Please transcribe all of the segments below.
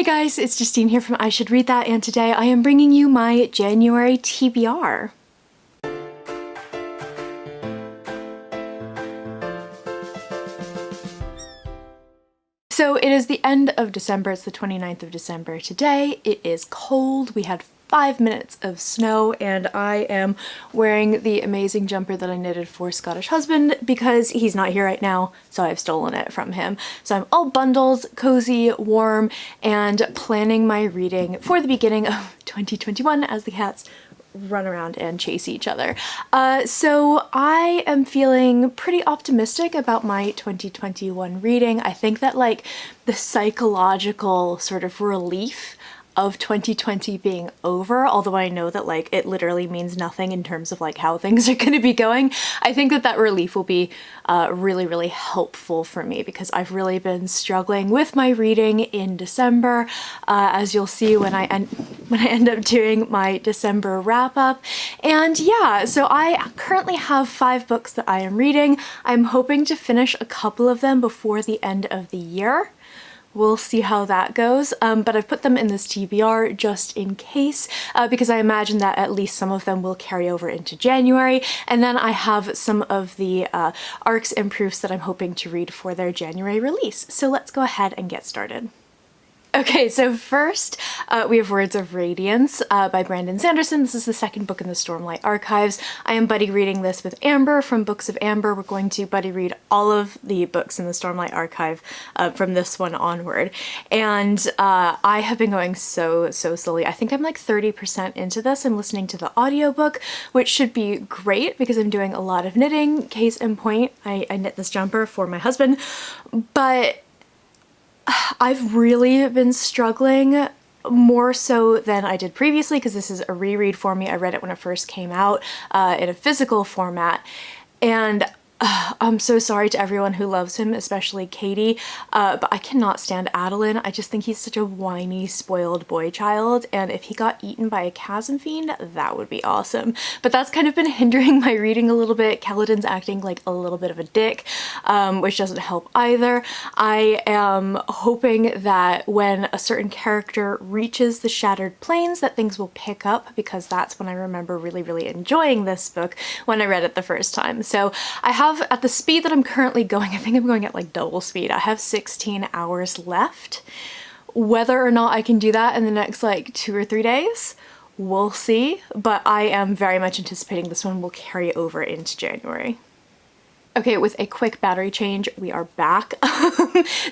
Hey guys, it's Justine here from I Should Read That, and today I am bringing you my January TBR. So it is the end of December, it's the 29th of December today. It is cold, we had 5 minutes of snow, and I am wearing the amazing jumper that I knitted for Scottish husband because he's not here right now, so I've stolen it from him. So I'm all bundled, cozy, warm, and planning my reading for the beginning of 2021 as the cats run around and chase each other. So I am feeling pretty optimistic about my 2021 reading. I think that like the psychological sort of relief of 2020 being over, although I know that like it literally means nothing in terms of like how things are going to be going, I think that that relief will be really helpful for me because I've really been struggling with my reading in December, as you'll see when I end up doing my December wrap up. And yeah, so I currently have 5 books that I am reading. I'm hoping to finish a couple of them before the end of the year. We'll see how that goes, but I've put them in this TBR just in case, because I imagine that at least some of them will carry over into January, and then I have some of the arcs and proofs that I'm hoping to read for their January release. So let's go ahead and get started. Okay, so first we have Words of Radiance by Brandon Sanderson. This is the second book in the Stormlight Archives. I am buddy reading this with Amber from Books of Amber. We're going to buddy read all of the books in the Stormlight Archive from this one onward. And I have been going so slowly. I think I'm like 30% into this. I'm listening to the audiobook, which should be great because I'm doing a lot of knitting. Case in point, I knit this jumper for my husband, but I've really been struggling more so than I did previously because this is a reread for me. I read it when it first came out in a physical format, and I'm so sorry to everyone who loves him, especially Katie, but I cannot stand Adeline. I just think he's such a whiny, spoiled boy child, and if he got eaten by a chasm fiend, that would be awesome. But that's kind of been hindering my reading a little bit. Kaladin's acting like a little bit of a dick, which doesn't help either. I am hoping that when a certain character reaches the Shattered Plains that things will pick up, because that's when I remember really enjoying this book when I read it the first time. So I have, at the speed that I'm currently going, I think I'm going at like double speed. I have 16 hours left. Whether or not I can do that in the next like 2 or 3 days, we'll see. But I am very much anticipating this one will carry over into January. Okay, with a quick battery change, we are back.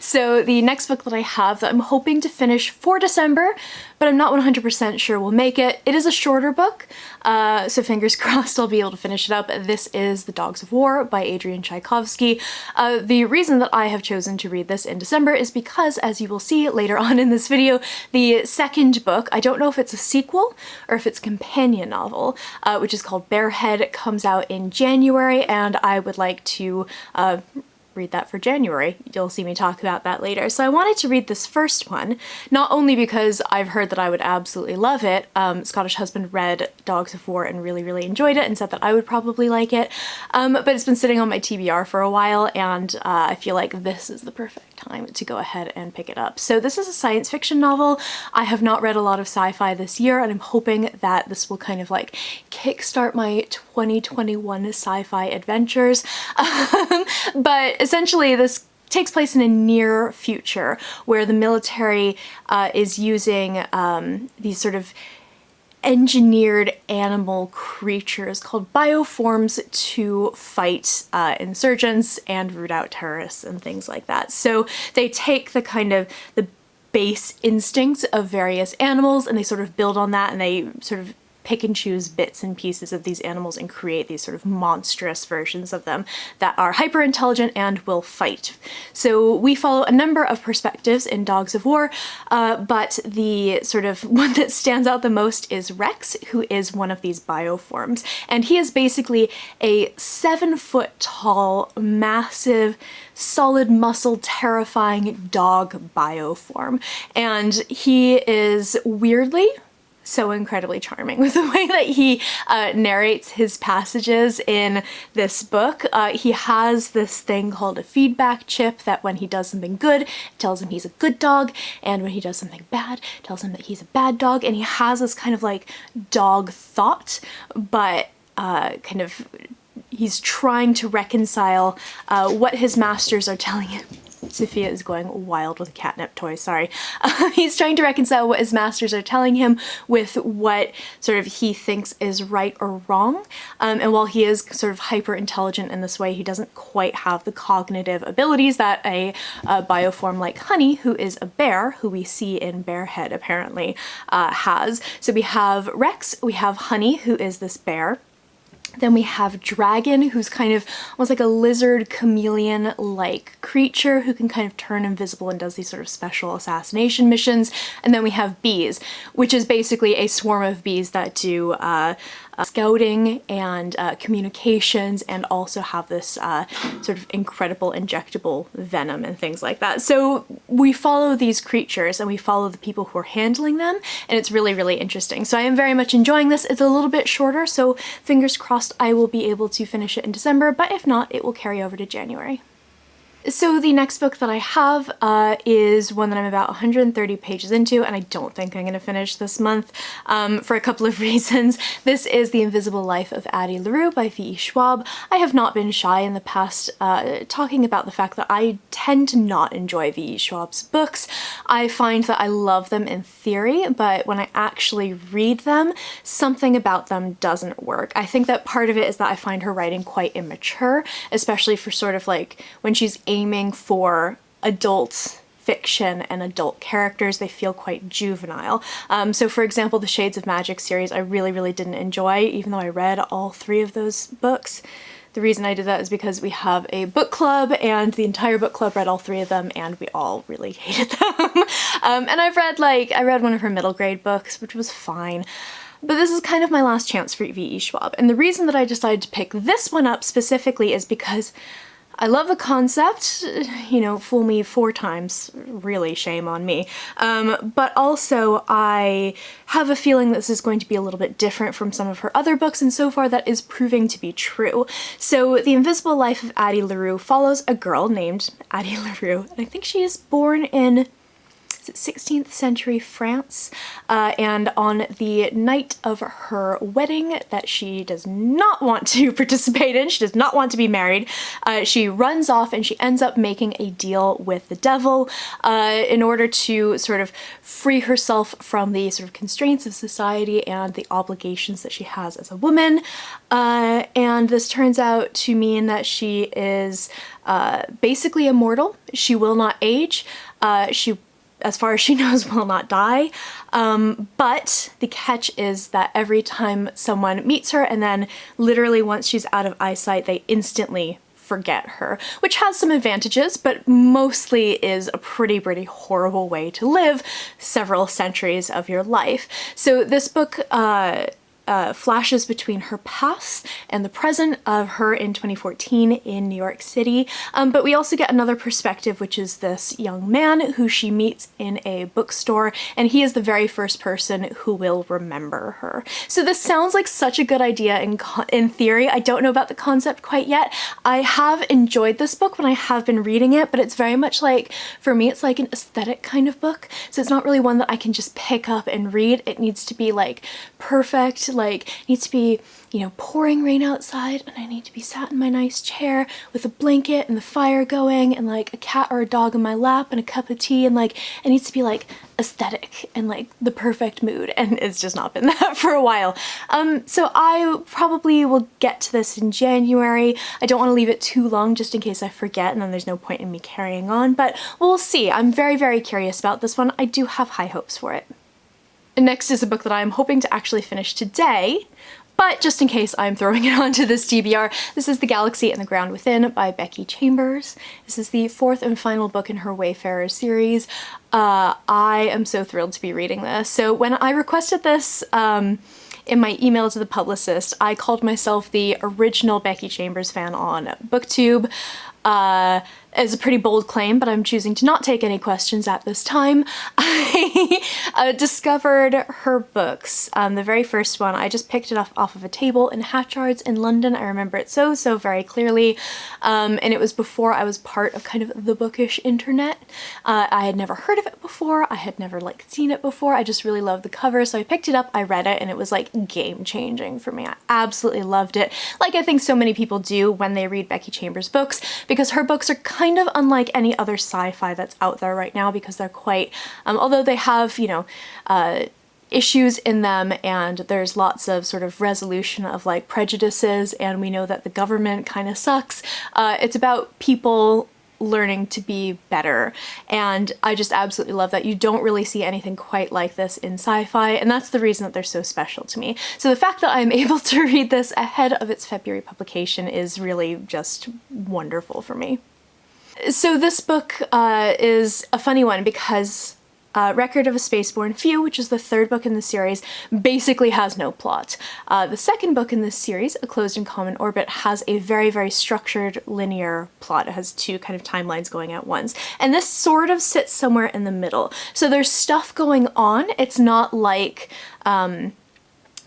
So the next book that I have that I'm hoping to finish for December, but I'm not 100% sure we'll make it. It is a shorter book, so fingers crossed I'll be able to finish it up. This is The Dogs of War by Adrian Tchaikovsky. The reason that I have chosen to read this in December is because, as you will see later on in this video, the second book, I don't know if it's a sequel or if it's a companion novel, which is called Barehead, comes out in January, and I would like to read that for January. You'll see me talk about that later. So I wanted to read this first one, not only because I've heard that I would absolutely love it. Scottish husband read Dogs of War and really enjoyed it and said that I would probably like it, but it's been sitting on my TBR for a while, and I feel like this is the perfect time to go ahead and pick it up. So this is a science fiction novel. I have not read a lot of sci-fi this year, and I'm hoping that this will kind of like kickstart my 2021 sci-fi adventures. But essentially this takes place in a near future where the military is using these sort of engineered animal creatures called bioforms to fight insurgents and root out terrorists and things like that. So they take the kind of the base instincts of various animals and they sort of build on that, and they sort of pick and choose bits and pieces of these animals and create these sort of monstrous versions of them that are hyper intelligent and will fight. So we follow a number of perspectives in Dogs of War, but the sort of one that stands out the most is Rex, who is one of these bioforms. And he is basically a 7-foot tall, massive, solid muscle, terrifying dog bioform. And he is weirdly so incredibly charming with the way that he narrates his passages in this book. He has this thing called a feedback chip that when he does something good, it tells him he's a good dog, and when he does something bad, it tells him that he's a bad dog, and he has this kind of like dog thought, but kind of he's trying to reconcile what his masters are telling him. Sophia is going wild with a catnip toy, sorry. He's trying to reconcile what his masters are telling him with what sort of he thinks is right or wrong. And while he is sort of hyper intelligent in this way, he doesn't quite have the cognitive abilities that a bioform like Honey, who is a bear, who we see in Bearhead apparently, has. So we have Rex, we have Honey, who is this bear. Then we have Dragon, who's kind of almost like a lizard chameleon-like creature who can kind of turn invisible and does these sort of special assassination missions. And then we have Bees, which is basically a swarm of bees that do scouting and communications, and also have this sort of incredible injectable venom and things like that. So we follow these creatures and we follow the people who are handling them, and it's really, really interesting. So I am very much enjoying this. It's a little bit shorter, so fingers crossed I will be able to finish it in December, but if not, it will carry over to January. So the next book that I have is one that I'm about 130 pages into, and I don't think I'm going to finish this month for a couple of reasons. This is The Invisible Life of Addie LaRue by V.E. Schwab. I have not been shy in the past talking about the fact that I tend to not enjoy V.E. Schwab's books. I find that I love them in theory, but when I actually read them, something about them doesn't work. I think that part of it is that I find her writing quite immature, especially for sort of like when she's aiming for adult fiction and adult characters. They feel quite juvenile. So for example, the Shades of Magic series I really, really didn't enjoy, even though I read all 3 of those books. The reason I did that is because we have a book club, and the entire book club read all 3 of them, and we all really hated them. And I read one of her middle grade books, which was fine. But this is kind of my last chance for V.E. Schwab. And the reason that I decided to pick this one up specifically is because I love the concept, you know, fool me 4 times, really shame on me. But also I have a feeling this is going to be a little bit different from some of her other books, and so far that is proving to be true. So The Invisible Life of Addie LaRue follows a girl named Addie LaRue, and I think she is born in 16th century France, and on the night of her wedding that she does not want to participate in, she does not want to be married, she runs off and she ends up making a deal with the devil in order to sort of free herself from the sort of constraints of society and the obligations that she has as a woman. And this turns out to mean that she is basically immortal. She will not age. She, as far as she knows, will not die. But the catch is that every time someone meets her, and then literally once she's out of eyesight, they instantly forget her, which has some advantages, but mostly is a pretty horrible way to live several centuries of your life. So this book flashes between her past and the present of her in 2014 in New York City. But we also get another perspective, which is this young man who she meets in a bookstore, and he is the very first person who will remember her. So this sounds like such a good idea in theory. I don't know about the concept quite yet. I have enjoyed this book when I have been reading it, but it's very much like, for me, it's like an aesthetic kind of book. So it's not really one that I can just pick up and read. It needs to be like perfect, like it needs to be, you know, pouring rain outside, and I need to be sat in my nice chair with a blanket and the fire going and like a cat or a dog in my lap and a cup of tea, and like it needs to be like aesthetic and like the perfect mood, and it's just not been that for a while. So I probably will get to this in January. I don't want to leave it too long just in case I forget, and then there's no point in me carrying on, but we'll see. I'm very curious about this one. I do have high hopes for it. Next is a book that I'm hoping to actually finish today, but just in case I'm throwing it onto this TBR. This is The Galaxy and the Ground Within by Becky Chambers. This is the 4th and final book in her Wayfarer series. I am so thrilled to be reading this. So when I requested this in my email to the publicist, I called myself the original Becky Chambers fan on BookTube. is a pretty bold claim, but I'm choosing to not take any questions at this time. I discovered her books. The very first one, I just picked it up off of a table in Hatchards in London. I remember it so very clearly. And it was before I was part of kind of the bookish internet. I had never heard of it before. I had never like seen it before. I just really loved the cover. So I picked it up, I read it, and it was like game changing for me. I absolutely loved it. Like I think so many people do when they read Becky Chambers' books, because her books are kind of unlike any other sci-fi that's out there right now, because they're quite, although they have, you know, issues in them and there's lots of sort of resolution of like prejudices, and we know that the government kind of sucks. It's about people learning to be better, and I just absolutely love that. You don't really see anything quite like this in sci-fi, and that's the reason that they're so special to me. So the fact that I'm able to read this ahead of its February publication is really just wonderful for me. So this book is a funny one because Record of a Spaceborne Few, which is the third book in the series, basically has no plot. The second book in this series, A Closed and Common Orbit, has a very structured linear plot. It has two kind of timelines going at once. And this sort of sits somewhere in the middle. So there's stuff going on. It's not like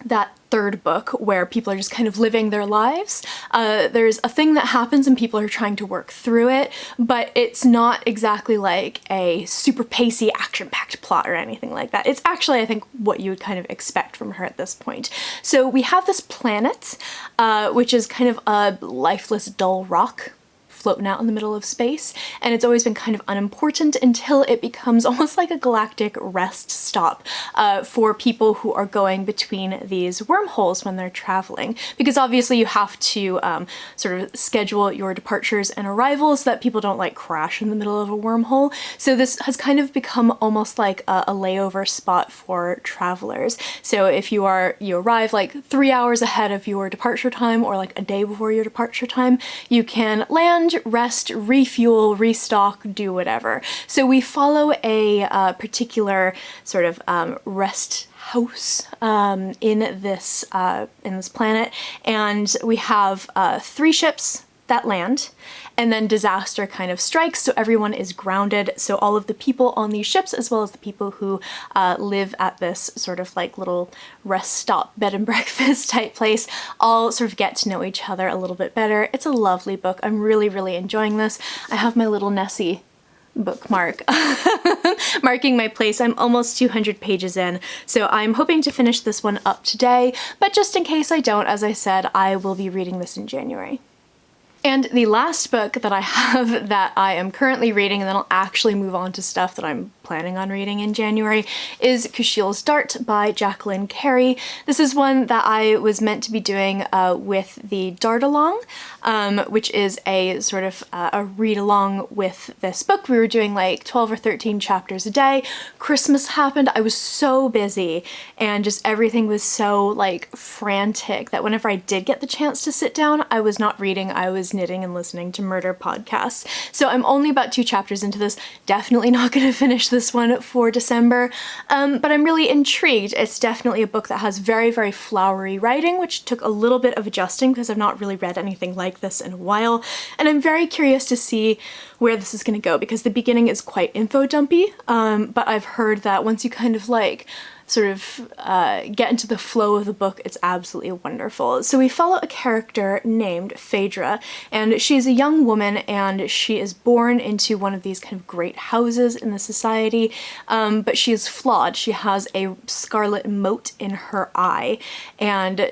that third book where people are just kind of living their lives. There's a thing that happens and people are trying to work through it, but it's not exactly like a super pacey, action-packed plot or anything like that. It's actually, I think, what you would kind of expect from her at this point. So we have this planet, which is kind of a lifeless, dull rock floating out in the middle of space, and it's always been kind of unimportant until it becomes almost like a galactic rest stop for people who are going between these wormholes when they're traveling, because obviously you have to sort of schedule your departures and arrivals so that people don't like crash in the middle of a wormhole. So this has kind of become almost like a layover spot for travelers. So if you arrive like 3 hours ahead of your departure time, or like a day before your departure time, you can land, rest, refuel, restock, do whatever. So we follow a particular sort of rest house in this planet, and we have 3 ships that land, and then disaster kind of strikes, so everyone is grounded. So all of the people on these ships, as well as the people who live at this sort of like little rest stop, bed and breakfast type place, all sort of get to know each other a little bit better. It's a lovely book. I'm really enjoying this. I have my little Nessie bookmark marking my place. I'm almost 200 pages in, so I'm hoping to finish this one up today, but just in case I don't, as I said, I will be reading this in January. And the last book that I have that I am currently reading, and then I'll actually move on to stuff that I'm planning on reading in January, is Kushils Dart by Jacqueline Carey. This is one that I was meant to be doing with the Dart Along, which is a sort of a read-along with this book. We were doing like 12 or 13 chapters a day. Christmas happened. I was so busy, and just everything was so like frantic that whenever I did get the chance to sit down, I was not reading. I was knitting and listening to murder podcasts. So I'm only about 2 chapters into this. Definitely not going to finish this one for December, but I'm really intrigued. It's definitely a book that has very flowery writing, which took a little bit of adjusting because I've not really read anything like this in a while, and I'm very curious to see where this is going to go, because the beginning is quite info dumpy, but I've heard that once you kind of like sort of get into the flow of the book, it's absolutely wonderful. So we follow a character named Phaedra, and she's a young woman, and she is born into one of these kind of great houses in the society, but she is flawed. She has a scarlet mote in her eye, and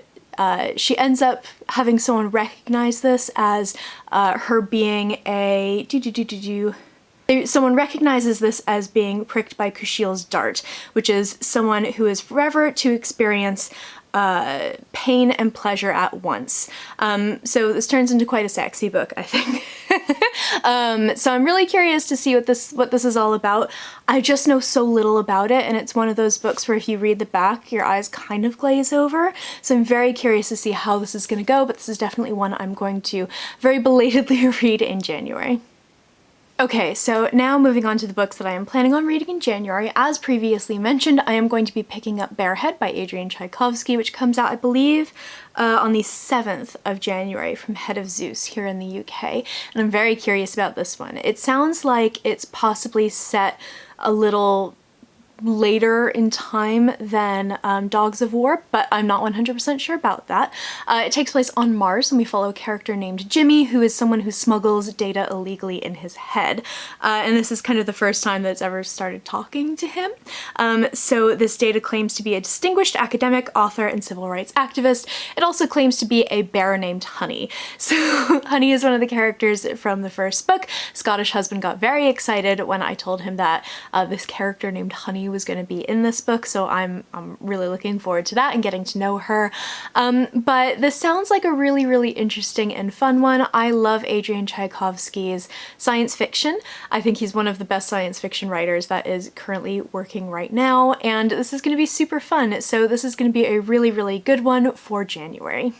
she ends up having someone recognize this as her being a someone recognizes this as being pricked by Kushils Dart, which is someone who is forever to experience pain and pleasure at once. So this turns into quite a sexy book, I think. So I'm really curious to see what this is all about. I just know so little about it, and it's one of those books where if you read the back, your eyes kind of glaze over. So I'm very curious to see how this is going to go, but this is definitely one I'm going to very belatedly read in January. Okay, so now moving on to the books that I am planning on reading in January. As previously mentioned, I am going to be picking up Bearhead by Adrian Tchaikovsky, which comes out, I believe, on the 7th of January from Head of Zeus here in the UK. And I'm very curious about this one. It sounds like it's possibly set a little later in time than Dogs of War, but I'm not 100% sure about that. It takes place on Mars, and we follow a character named Jimmy, who is someone who smuggles data illegally in his head. And this is kind of the first time that it's ever started talking to him. So this data claims to be a distinguished academic, author, and civil rights activist. It also claims to be a bear named Honey. So Honey is one of the characters from the first book. Scottish husband got very excited when I told him that this character named Honey was going to be in this book, so I'm really looking forward to that and getting to know her. But this sounds like a really interesting and fun one. I love Adrian Tchaikovsky's science fiction. I think he's one of the best science fiction writers that is currently working right now, and this is going to be super fun. So this is going to be a really good one for January.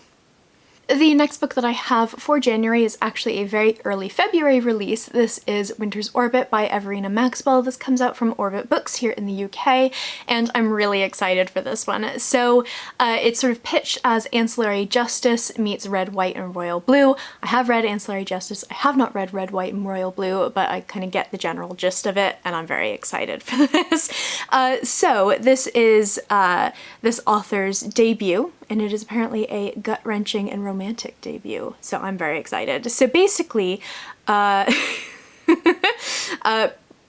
The next book that I have for January is actually a very early February release. This is Winter's Orbit by Everina Maxwell. This comes out from Orbit Books here in the UK, and I'm really excited for this one. So it's sort of pitched as Ancillary Justice meets Red, White, and Royal Blue. I have read Ancillary Justice. I have not read Red, White, and Royal Blue, but I kind of get the general gist of it, and I'm very excited for this. So this is this author's debut, and it is apparently a gut-wrenching and romantic debut, so I'm very excited. So basically,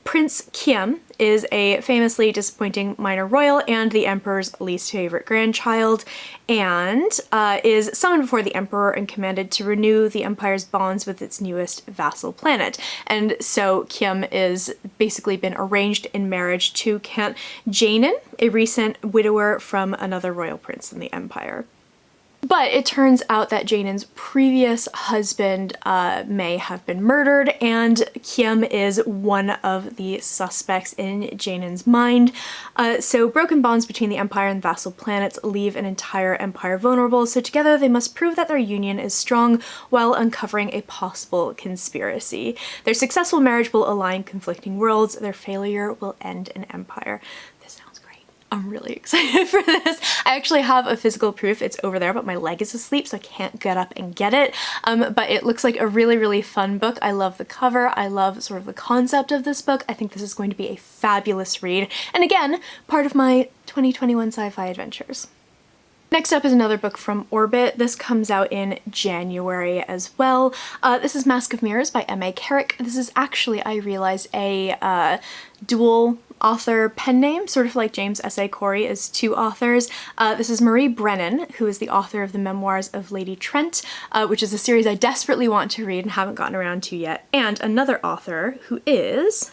Prince Kiam is a famously disappointing minor royal and the emperor's least favorite grandchild, and is summoned before the emperor and commanded to renew the empire's bonds with its newest vassal planet. And so Kiam is basically been arranged in marriage to Count Jainin, a recent widower from another royal prince in the empire. But it turns out that Jainin's previous husband may have been murdered, and Kiam is one of the suspects in Jainin's mind. So broken bonds between the Empire and vassal planets leave an entire empire vulnerable, so together they must prove that their union is strong while uncovering a possible conspiracy. Their successful marriage will align conflicting worlds, their failure will end an empire. I'm really excited for this. I actually have a physical proof. It's over there, but my leg is asleep, so I can't get up and get it. But it looks like a really fun book. I love the cover. I love sort of the concept of this book. I think this is going to be a fabulous read. And again, part of my 2021 sci-fi adventures. Next up is another book from Orbit. This comes out in January as well. This is Mask of Mirrors by M.A. Carrick. This is actually, I realized, a dual author pen name, sort of like James S.A. Corey is two authors. This is Marie Brennan, who is the author of the Memoirs of Lady Trent, which is a series I desperately want to read and haven't gotten around to yet, and another author who is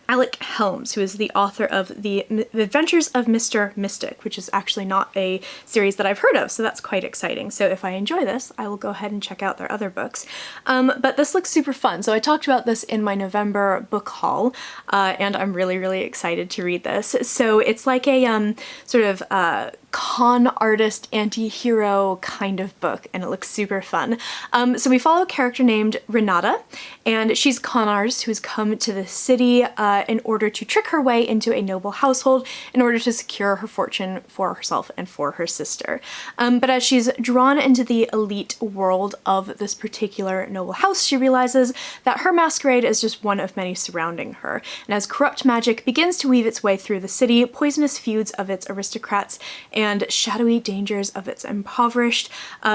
Alec Helms, who is the author of The Adventures of Mr. Mystic, which is actually not a series that I've heard of, so that's quite exciting. So if I enjoy this, I will go ahead and check out their other books. But this looks super fun. So I talked about this in my November book haul, and I'm really excited to read this. So it's like a sort of con artist anti-hero kind of book, and it looks super fun. So we follow a character named Renata, and she's a con artist who's come to the city in order to trick her way into a noble household in order to secure her fortune for herself and for her sister. But as she's drawn into the elite world of this particular noble house, she realizes that her masquerade is just one of many surrounding her. And as corrupt magic begins to weave its way through the city, poisonous feuds of its aristocrats and shadowy dangers of its impoverished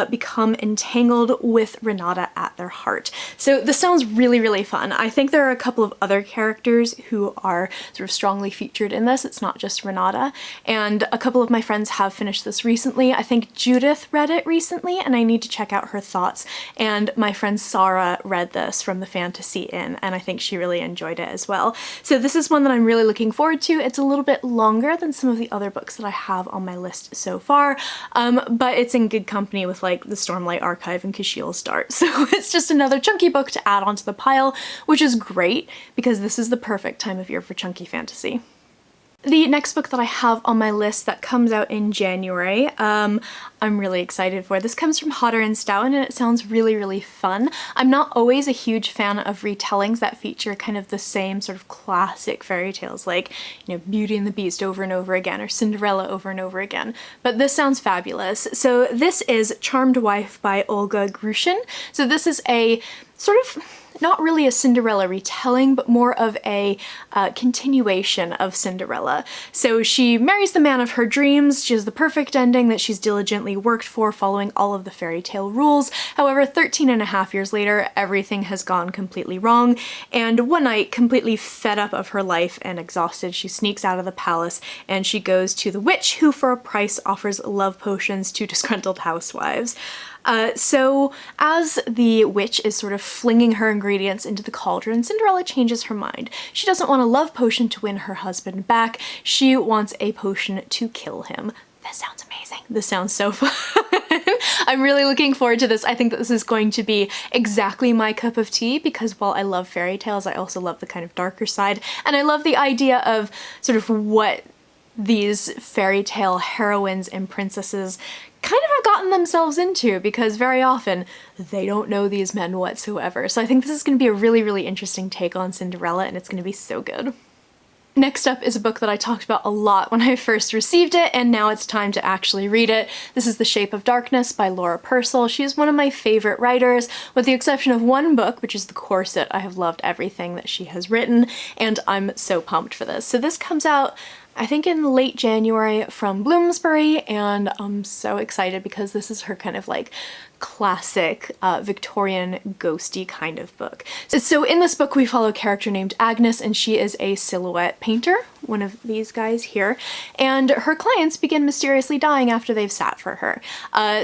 become entangled with Renata at their heart. So this sounds really fun. I think there are a couple of other characters who are sort of strongly featured in this. It's not just Renata, and a couple of my friends have finished this recently. I think Judith read it recently, and I need to check out her thoughts, and my friend Sarah read this from the Fantasy Inn, and I think she really enjoyed it as well. So this is one that I'm really looking forward to. It's a little bit longer than some of the other books that I have on my list so far, but it's in good company with like the Stormlight Archive and Kushils Dart, so it's just another chunky book to add onto the pile, which is great because this is the perfect time of year for chunky fantasy. The next book that I have on my list that comes out in January, I'm really excited for. This comes from Hodder and Stoughton and it sounds really, really fun. I'm not always a huge fan of retellings that feature kind of the same sort of classic fairy tales like, you know, Beauty and the Beast over and over again or Cinderella over and over again, but this sounds fabulous. So this is Charmed Wife by Olga Grushin. So this is a sort of not really a Cinderella retelling, but more of a continuation of Cinderella. So she marries the man of her dreams, she has the perfect ending that she's diligently worked for, following all of the fairy tale rules. However, 13.5 years later, everything has gone completely wrong, and one night, completely fed up of her life and exhausted, she sneaks out of the palace and she goes to the witch, who for a price offers love potions to disgruntled housewives. So as the witch is sort of flinging her ingredients into the cauldron, Cinderella changes her mind. She doesn't want a love potion to win her husband back, she wants a potion to kill him. This sounds amazing. This sounds so fun. I'm really looking forward to this. I think that this is going to be exactly my cup of tea because while I love fairy tales, I also love the kind of darker side, and I love the idea of sort of what these fairy tale heroines and princesses kind of have gotten themselves into, because very often they don't know these men whatsoever. So I think this is going to be a really, really interesting take on Cinderella, and it's going to be so good. Next up is a book that I talked about a lot when I first received it, and now it's time to actually read it. This is The Shape of Darkness by Laura Purcell. She is one of my favorite writers, with the exception of one book, which is The Corset. I have loved everything that she has written, and I'm so pumped for this. So this comes out, I think, in late January from Bloomsbury, and I'm so excited because this is her kind of like classic Victorian ghosty kind of book. So in this book we follow a character named Agnes, and she is a silhouette painter, one of these guys here, and her clients begin mysteriously dying after they've sat for her.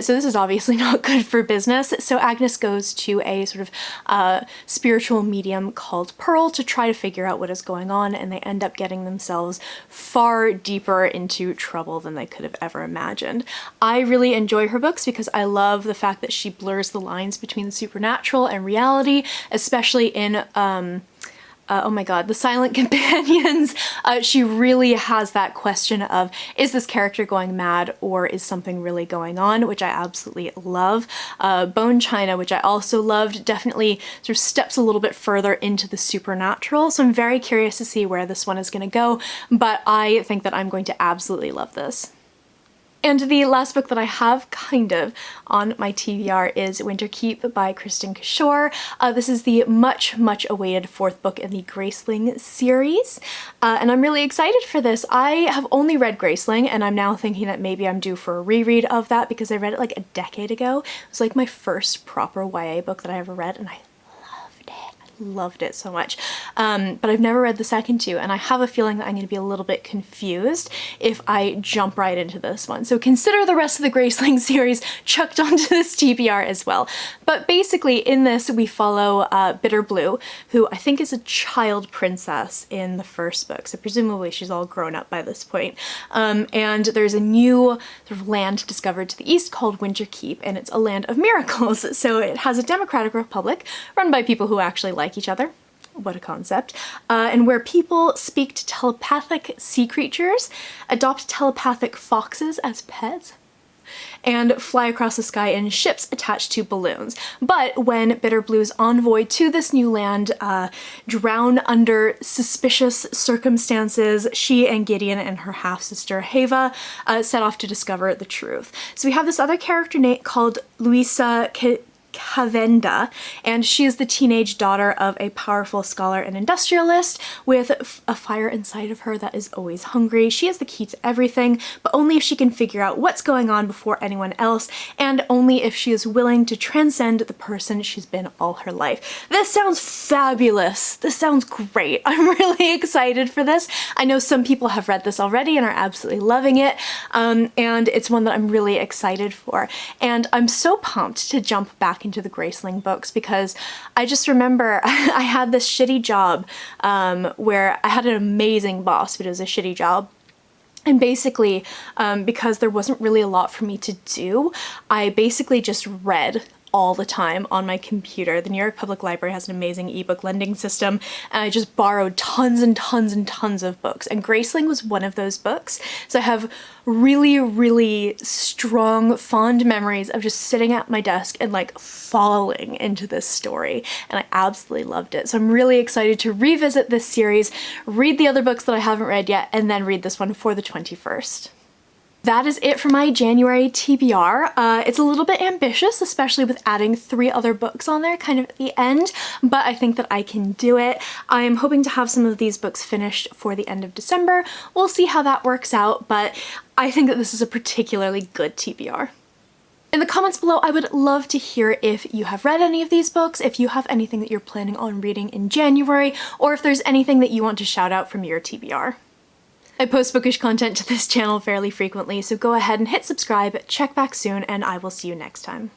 So this is obviously not good for business, so Agnes goes to a sort of spiritual medium called Pearl to try to figure out what is going on, and they end up getting themselves far deeper into trouble than they could have ever imagined. I really enjoy her books because I love the fact that she blurs the lines between the supernatural and reality, especially in oh my god, The Silent Companions. She really has that question of, is this character going mad or is something really going on, which I absolutely love. Bone China, which I also loved, definitely sort of steps a little bit further into the supernatural, so I'm very curious to see where this one is going to go, but I think that I'm going to absolutely love this. And the last book that I have kind of on my TBR is Winter Keep by Kristen Kishore. This is the much, much awaited fourth book in the Graceling series, and I'm really excited for this. I have only read Graceling, and I'm now thinking that maybe I'm due for a reread of that because I read it like a decade ago. It was like my first proper YA book that I ever read, and I loved it so much. But I've never read the second two, and I have a feeling that I'm going to be a little bit confused if I jump right into this one. So consider the rest of the Graceling series chucked onto this TBR as well. But basically in this we follow Bitter Blue, who I think is a child princess in the first book, so presumably she's all grown up by this point. And there's a new sort of land discovered to the east called Winter Keep, and it's a land of miracles. So it has a democratic republic run by people who actually like each other. What a concept. And where people speak to telepathic sea creatures, adopt telepathic foxes as pets, and fly across the sky in ships attached to balloons. But when Bitter Blue's envoy to this new land drown under suspicious circumstances, she and Gideon and her half-sister Heva set off to discover the truth. So we have this other character called Luisa Cavenda, and she is the teenage daughter of a powerful scholar and industrialist with a fire inside of her that is always hungry. She has the key to everything, but only if she can figure out what's going on before anyone else, and only if she is willing to transcend the person she's been all her life. This sounds fabulous. This sounds great. I'm really excited for this. I know some people have read this already and are absolutely loving it, and it's one that I'm really excited for. And I'm so pumped to jump back into the Graceling books because I just remember I had this shitty job where I had an amazing boss, but it was a shitty job. And basically, because there wasn't really a lot for me to do, I basically just read all the time on my computer. The New York Public Library has an amazing ebook lending system, and I just borrowed tons and tons and tons of books, and Graceling was one of those books. So I have really, really strong, fond memories of just sitting at my desk and like falling into this story, and I absolutely loved it. So I'm really excited to revisit this series, read the other books that I haven't read yet, and then read this one for the 21st. That is it for my January TBR. It's a little bit ambitious, especially with adding 3 other books on there kind of at the end, but I think that I can do it. I am hoping to have some of these books finished for the end of December. We'll see how that works out, but I think that this is a particularly good TBR. In the comments below, I would love to hear if you have read any of these books, if you have anything that you're planning on reading in January, or if there's anything that you want to shout out from your TBR. I post bookish content to this channel fairly frequently, so go ahead and hit subscribe, check back soon, and I will see you next time.